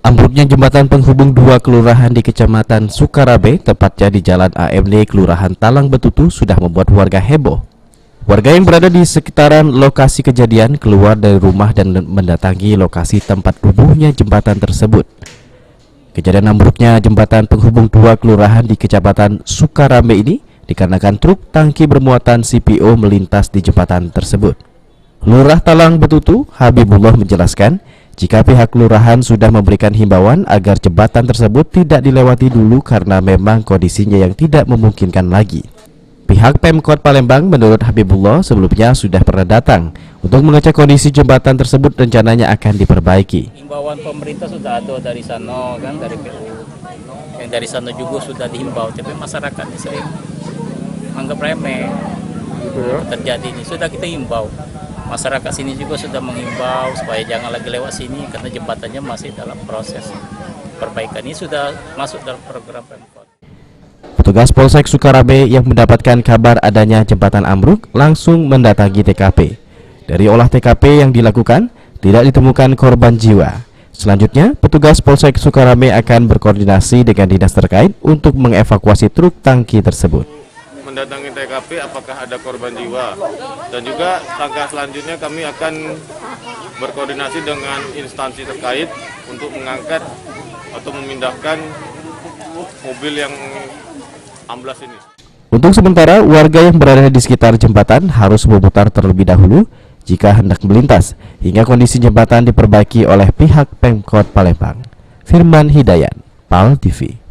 Ambruknya jembatan penghubung dua kelurahan di Kecamatan Sukarabe, tepatnya di Jalan AMD Kelurahan Talang Betutu, sudah membuat warga heboh. Warga yang berada di sekitaran lokasi kejadian keluar dari rumah dan mendatangi lokasi tempat rubuhnya jembatan tersebut. Kejadian ambruknya jembatan penghubung dua kelurahan di Kecamatan Sukarabe ini dikarenakan truk tangki bermuatan CPO melintas di jembatan tersebut. Lurah Talang Betutu, Habibullah, menjelaskan jika pihak kelurahan sudah memberikan himbauan agar jembatan tersebut tidak dilewati dulu karena memang kondisinya yang tidak memungkinkan lagi. Pihak Pemkot Palembang menurut Habibullah sebelumnya sudah pernah datang untuk mengecek kondisi jembatan tersebut, rencananya akan diperbaiki. Himbauan pemerintah sudah ada dari sana kan, dari PU. Yang dari sana juga sudah dihimbau, tapi masyarakatnya sering anggap remeh. Terjadi ini sudah kita himbau. Masyarakat sini juga sudah menghimbau supaya jangan lagi lewat sini karena jembatannya masih dalam proses perbaikan. Ini sudah masuk dalam program Pemkot. Petugas Polsek Sukarabe yang mendapatkan kabar adanya jembatan ambruk langsung mendatangi TKP. Dari olah TKP yang dilakukan, tidak ditemukan korban jiwa. Selanjutnya, petugas Polsek Sukarabe akan berkoordinasi dengan dinas terkait untuk mengevakuasi truk tangki tersebut. Mendatangi TKP apakah ada korban jiwa, dan juga langkah selanjutnya kami akan berkoordinasi dengan instansi terkait untuk mengangkat atau memindahkan mobil yang amblas ini. Untuk sementara, warga yang berada di sekitar jembatan harus memutar terlebih dahulu jika hendak melintas hingga kondisi jembatan diperbaiki oleh pihak Pemkot Palembang. Firman Hidayat, PAL TV.